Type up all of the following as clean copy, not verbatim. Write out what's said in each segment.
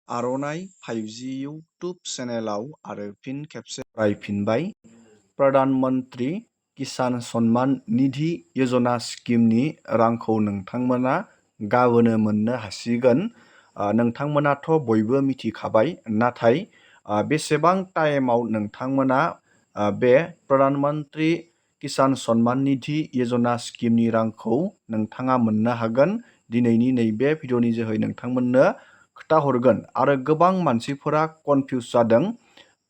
आर'नाइ 5G YouTube चेनेलाव आरो फिन खेबसे फरायफिनबाय। प्रधान मन्त्रि किसान सन्मान निधि यजना स्किमनि रांखौ नोंथांमोना गाबोनो मोननो हासिगोन। नोंथांमोनाथ' बयबो मिथिखाबाय, नाथाय बेसेबां टाइमाव नोंथांमोना बे प्रधान मन्त्रि किसान सन्मान निधि यजना स्किमनि रांखौ नोंथाङा मोननो हागोन, दिनैनि नैबे भिडिअनि जोहै नोंथांमोननो खोथाहरगोन। आरो गोबां मानसिफोरा कनफिउज जादों।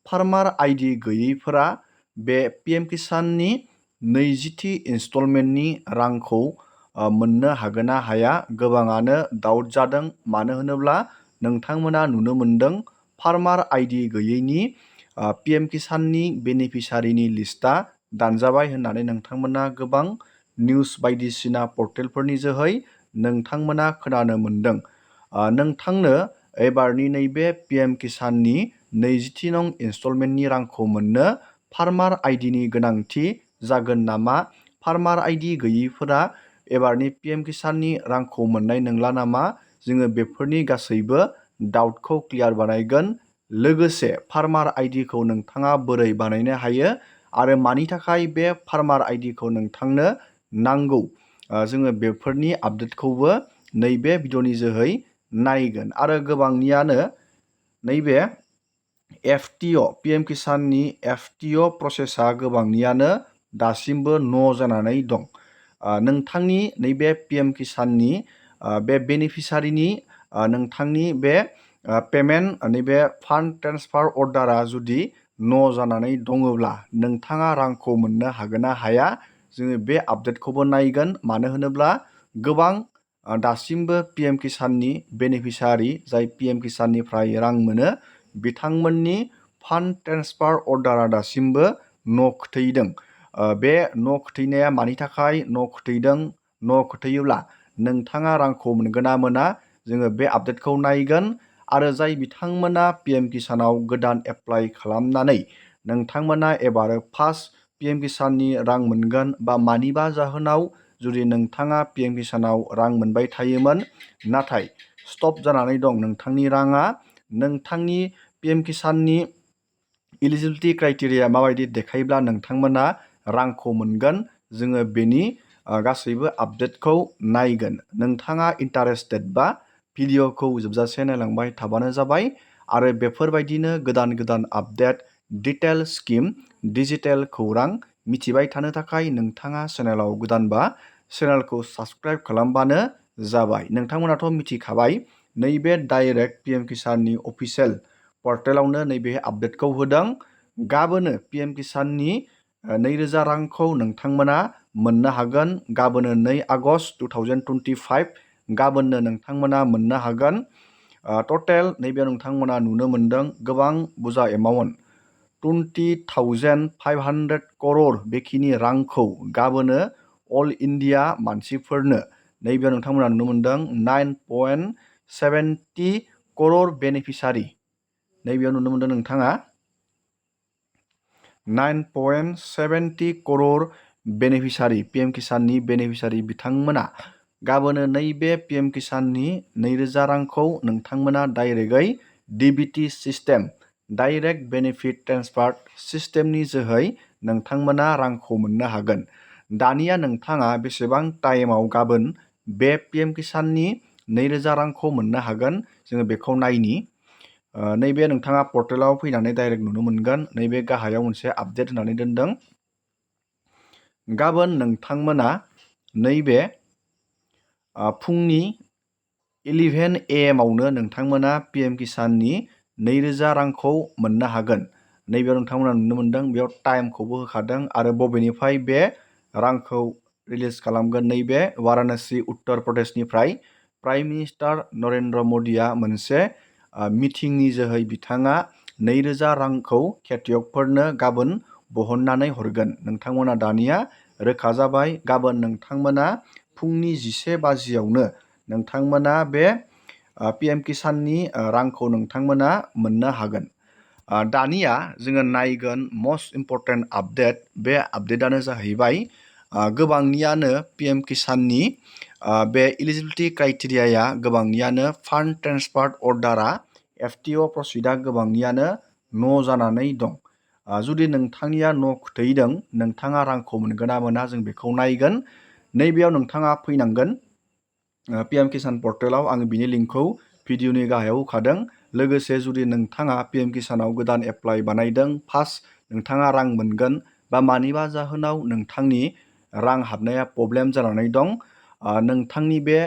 फार्मार आइडि गैयैफोरा बे PM किसाननि 20थि इनस्टलमेन्टनि रांखौ मोननो हागोन ना हाया, गोबाङानो डाउट जादों। मानो होनोब्ला नोंथांमोना नुनो मोनदों फार्मार आइडि गैयैनि PM किसाननि बेनिफिसारिनि लिस्टआ दानजाबाय होननानै नोंथांमोना गोबां निउस बायदिसिना पर्टेलफोरनि जोहै नोंथांमोना खोनानो मोनदों। नोंथांनो एबारनि नैबे PM किसाननि 20थि नं इनस्टलमेन्टनि रांखौ मोननो फार्मार आइडिनि गोनांथि जागोन नामा? फार्मार आइडि गैयैफोरा एबारनि PM किसाननि रांखौ मोननाय नंला नामा? जोङो बेफोरनि गासैबो डाउटखौ क्लियार बानायगोन। लोगोसे फार्मार आइडिखौ नोंथाङा बोरै बानायनो हायो आरो मानि थाखाय बे फार्मार आइडिखौ नोंथांनो नांगौ, जोङो बेफोरनि आपडेटखौबो नैबे भिडिअनि जोहै नायगोन। आरो गोबांनियानो नैबे FTO PM किसाननि FTO प्रसेसा गोबांनियानो दासिमबो न' जानानै दं। नोंथांनि नैबे PM किसाननि बे बेनिफिसारिनि नोंथांनि बे पेमेन्ट नैबे फान्ड ट्रेन्सफार अर्डारा जुदि न' जानानै दङब्ला नोंथाङा रांखौ मोननो हागोन ना हाया, जोङो बे आपडेटखौबो नायगोन। मानो होनोब्ला गोबां दासिमबो PM किसाननि बेनिफिसारि जाय PM किसाननिफ्राय रां मोनो बिथांमोननि फान्ड ट्रेन्सफार अर्डारा दासिमबो न' खोथैदों। बे न' खोथैनाया मानि थाखाय न' खोथैदों, न' खोथैयोब्ला नोंथाङा रांखौ मोनगोन ना मोना, जोङो बे आपडेटखौ नायगोन। आरो जाय बिथांमोना PM किसानाव गोदान एप्लाइ खालामनानै नोंथांमोना एबार फार्स्ट PM किसाननि रां मोनगोन, बा मानिबा जाहोनाव जुदि नोंथाङा PM किसानाव रां मोनबाय थायोमोन नाथाय स्टप जानानै दं नोंथांनि राङा, नोंथांनि PM किसाननि इलिजिबिलिटि क्राइटेरिया माबायदि देखायोब्ला नोंथांमोना रांखौ मोनगोन, जोङो बेनि गासैबो आपडेटखौ नायगोन। नोंथाङा इन्टारेस्टेडबा भिडिअखौ जोबजासे नायलांबाय थाबानो जाबाय। आरो बेफोरबायदिनो गोदान गोदान आपडेट, डिटेल स्किम, डिजिटेल खौरां मिथिबाय थानो थाखाय नोंथाङा चेनेलाव गोदानबा चेनेलखौ साबस्क्राइब खालामबानो जाबाय। नोंथांमोनाथ' मिथिखाबाय नैबे डाइरेक्ट PM किसाननि अफिसियेल पर्टेलावनो नैबे आपडेटखौ होदों। गाबोनो PM किसाननि 2000 रांखौ नोंथांमोना मोननो हागोन। गाबोनो 2 आगस्ट 2025 गाबोननो नोंथांमोना मोननो हागोन। टटेल नैबे नोंथांमोना नुनो मोनदों गोबां बुरजा एमाउन्ट 20,500 करोड़ बेखिनि रांखौ गाबोनो अल इन्डिया मानसिफोरनो नैबे नोंथांमोना नुनो मोनदों 9.70 करोड़ बेनिफिसारि। नैबेयाव नुनो मोनदों नोंथाङा 9.70 करोड़ बेनिफिसारि, PM किसाननि बेनिफिसारि बिथांमोना गाबोनो नैबे PM किसाननि 2000 रांखौ नोंथांमोना डाइरेक्टयै DBT system, direct benefit transfer सिस्टेमनि जोहै नोंथांमोना रांखौ मोननो हागोन। दानिया नोंथाङा बेसेबां टाइमाव गाबोन बे PM किसाननि 2000 रांखौ मोननो हागोन, जोङो बेखौ नायनि। नैबे नोंथाङा पर्टेलाव फैनानै डाइरेक्ट नुनो मोनगोन। नैबे गाहायाव मोनसे आपडेट होनानै दोनदों। गाबोन नोंथांमोना नैबे फुंनि 11 AM आवनो नोंथांमोना PM किसाननि 2000 रांखौ मोननो हागोन। नैबेयाव नोंथांमोना नुनो मोनदों, बेयाव टाइमखौबो होखादों आरो बबेनिफ्राय बे रांखौ रिलिज खालामगोन। नैबे वाराणसि उत्तर प्रदेशनिफ्राय प्राइम मिनिस्टार नरेन्द्र मदिया मोनसे मिटिंनि जोहै बिथाङा 2000 रांखौ खेतियकफोरनो गाबोन बहननानै हरगोन। नोंथांमोना दानिया रोखा जाबाय, गाबोन नोंथांमोना फुंनि 11 बाजियावनो नोंथांमोना बे PM किसाननि रांखौ नोंथांमोना मोननो हागोन। दानिया जोङो नायगोन मस्ट इम्परटेन्ट आपडेट। बे आपडेटआनो जाहैबाय गोबांनियानो PM किसाननि बे इलिजिबिलिटि क्राइटेरियाया गोबांनियानो फान्ड ट्रेन्सफार अर्डारा FTO प्रसिडा गोबांनियानो न' जानानै दं। जुदि नोंथांनिया न' खोथैदों नोंथाङा रांखौ मोनगोन ना मोना जों बेखौ नायगोन। नैबेयाव नोंथाङा फैनांगोन PM-KISAN पर्टेलाव। आङो बिनि लिंकखौ भिडिअनि गाहायाव होखादों। लोगोसे जुदि नोंथाङा PM-KISAनाव गोदान एप्लाइ बानायदों, फार्स्ट नोंथाङा रां मोनगोन बा मानिबा जाहोनाव नोंथांनि रां हाबनाया प्रब्लेम जानानै दं, नोंथांनि बे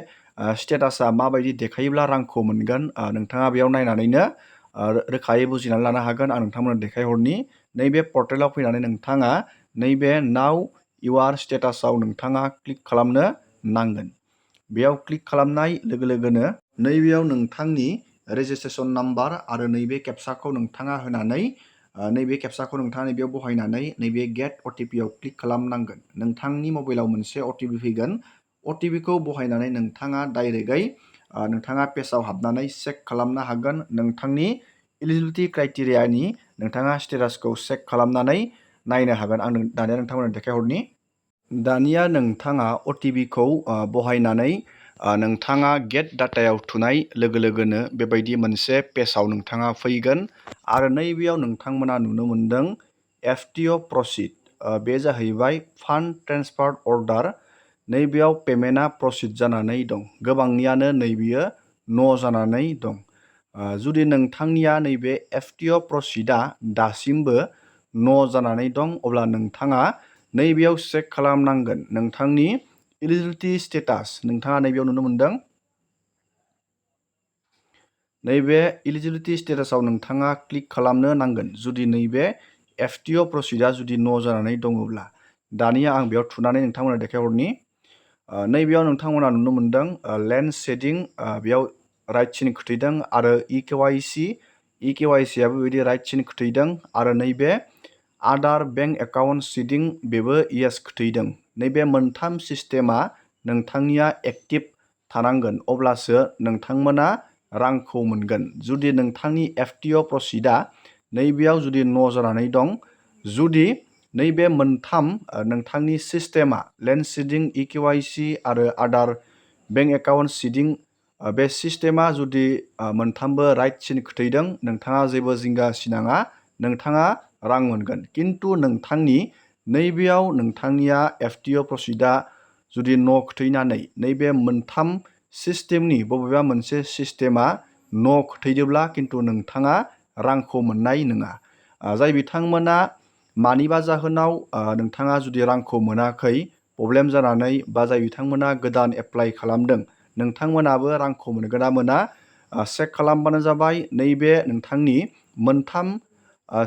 स्टेटासा माबायदि देखायोब्ला रांखौ मोनगोन नोंथाङा बेयाव नायनानैनो रोखायै बुजिनानै लानो हागोन। आं नोंथांमोननो देखायहरनि। नैबे पर्टेलाव फैनानै नोंथाङा नैबे नाउ इउआर स्टेटासाव नोंथाङा क्लिक खालामनो नांगोन। बेयाव क्लिक खालामनाय लोगो लोगोनो नैबेयाव नोंथांनि रेजिस्ट्रेसन नाम्बार आरो नैबे केपसाखौ नोंथाङा होनानै नैबे केपसाखौ नोंथाङा नैबेयाव बहायनानै नैबे गेट अटिपिआव क्लिक खालामनांगोन। नोंथांनि मबाइलाव मोनसे अटिपि फैगोन। अटिपिखौ बहायनानै नोंथाङा डाइरेक्टयै नोंथाङा पेजआव हाबनानै चेक खालामनो हागोन। नोंथांनि इलिजिबिलिटि क्राइटेरियानि नोंथाङा स्टेटासखौ चेक खालामनानै नायनो हागोन। आं दानिया नोंथांमोननो देखायहरनि। दानिया नोंथाङा अटिपिखौ बहायनानै नोंथाङा गेट डाटायाव थुनाय लोगो लोगोनो बेबायदि मोनसे पेजआव नोंथाङा फैगोन आरो नैबेयाव नोंथांमोना नुनो मोनदों FTO प्रसिड। बे जाहैबाय फान्ड ट्रेन्सफार अर्डार। नैबेयाव पेमेन्टआ प्रसिड जानानै दं। गोबांनियानो नैबेयो न' जानानै दं। जुदि नोंथांनिया नैबे FTO प्रसिडा दासिमबो न' जानानै दं, अब्ला नोंथाङा नैबेयाव चेक खालामनांगोन नोंथांनि इलिजिबिलिटि स्टेटास। नोंथाङा नैबेयाव नुनो मोनदों। नैबे इलिजिबिलिटि स्टेटासाव नोंथाङा क्लिक खालामनो नांगोन जुदि नैबे FTO प्रसिडा जुदि न' जानानै दङब्ला। दानिया आं बेयाव थुनानै नोंथांमोननो देखायहरनि। नैबेयाव नोंथांमोना नुनो मोनदों लेन्ड सेडिं, बेयाव राइट सिन खोथैदों आरो EKYC आबो बेबायदि राइट सिन खोथैदों आरो नैबे आदार बेंक एकाउन्ट सिडिं बेबो येस खोथैदों। नैबे मोनथाम सिस्टेमा नोंथांनिया एक्टिभ थानांगोन, अब्लासो नोंथांमोना रांखौ मोनगोन। जुदि नोंथांनि FTO प्रसिडा नैबेयाव जुदि न' जानानै दं, जुदि नैबे मोनथाम नोंथांनि सिस्टेमा लेन्ड सिडिं, EKYC आरो आदार बेंक एकाउन्ट सिडिं बे सिस्टेमा जुदि मोनथामबो राइट सिन खोथैदों, नोंथाङा जेबो जिंगा सिनाङा, नोंथाङा रां मोनगोन। खिन्थु नोंथांनि नैबेयाव नोंथांनिया FTO प्रसिडा जुदि न' खोथैनानै नैबे मोनथाम सिस्टेमनि बबेबा मोनसे सिस्टेमा न' खोथैदोब्ला खिन्थु नोंथाङा रांखौ मोननाय नङा। जाय बिथांमोना मानिबा जाहोनाव नोंथाङा जुदि रांखौ मोनाखै प्रब्लेम जानानै, बा जाय बिथांमोना गोदान एप्लाइ खालामदों नोंथांमोनाबो रांखौ मोनगोन ना मोना चेक खालामबानो जाबाय। नैबे नोंथांनि मोनथाम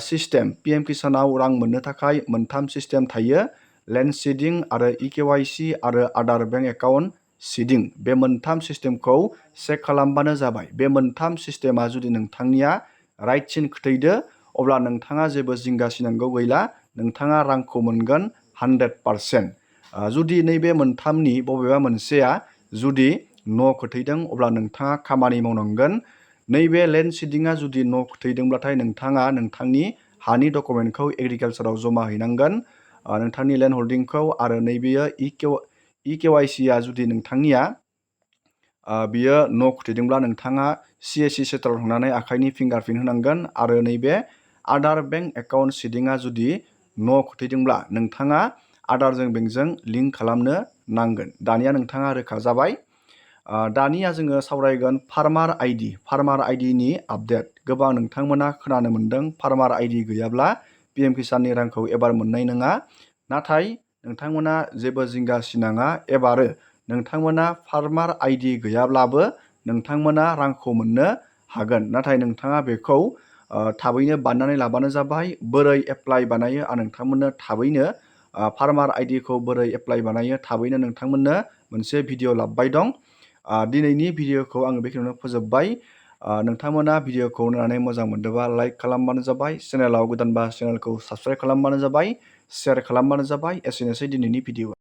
सिस्टेम PM-KISAनाव रां मोननो थाखाय मोनथाम सिस्टेम थायो, लेन्ड सिडिं आरो EKYC आरो आदार बेंक एकाउन्ट सिडिं। बे मोनथाम सिस्टेमखौ चेक खालामबानो जाबाय। बे मोनथाम सिस्टेमा जुदि नोंथांनिया राइट सिन खोथैदो, अब्ला नोंथाङा जेबो जिंगा सिनांगौ गैला, नोंथाङा रांखौ मोनगोन 100%। जुदि नैबे मोनथामनि बबेबा मोनसेया जुदि न' खोथैदों, अब्ला नोंथाङा खामानि मावनांगोन। नैबे लेन्ड सिडिंआ जुदि न' खोथैदोंब्लाथाय नोंथाङा नोंथांनि हानि डकुमेन्टखौ एग्रिकालसाराव जमा हैनांगोन, नोंथांनि लेन्ड हल्डिंखौ। आरो नैबेयो EKYC आ जुदि नोंथांनिया बियो न' खोथैदोंब्ला नोंथाङा CSC सेन्टाराव थांनानै आखाइनि फिंगारप्रिन्ट होनांगोन। आरो नैबे आदार बेंक एकाउन्ट सिडिंआ जुदि न' खोथैदोंब्ला नोंथाङा आदारजों बेंकजों लिंक खालामनो नांगोन। दानिया नोंथाङा रोखा जाबाय। दानिया जोङो सावरायगोन फार्मार आइडि। फार्मार आइडिनि आपडेट। गोबां नोंथांमोना खोनानो मोन्दों फार्मार आइडि गैयाब्ला PM-KISAननि रांखौ एबार मोननाय नङा। नाथाय नोंथांमोना जेबो जिंगा सिनाङा, एबारो नोंथांमोना फार्मार आइडि गैयाब्लाबो नोंथांमोना रांखौ मोननो हागोन। नाथाय नोंथाङा बेखौ थाबैनो बानायनानै लाबानो जाबाय। बोरै एप्लाइ बानायो आं नोंथांमोननो थाबैनो फार्मार आइडिखौ बोरै एप्लाइ बानायो थाबैनो नोंथांमोननो मोनसे भिडिअ लाबोबाय दं। दिनैनि भिडिअखौ आङो बेखिनियावनो फोजोबबाय। नोंथांमोना भिडिअखौ नायनानै मोजां मोनदोंबा लाइक खालामबानो जाबाय, चेनेलाव गोदानबा चेनेलखौ साबस्क्राइब खालामबानो जाबाय, शेयार खालामबानो जाबाय। एसेनोसै दिनैनि भिडिअ।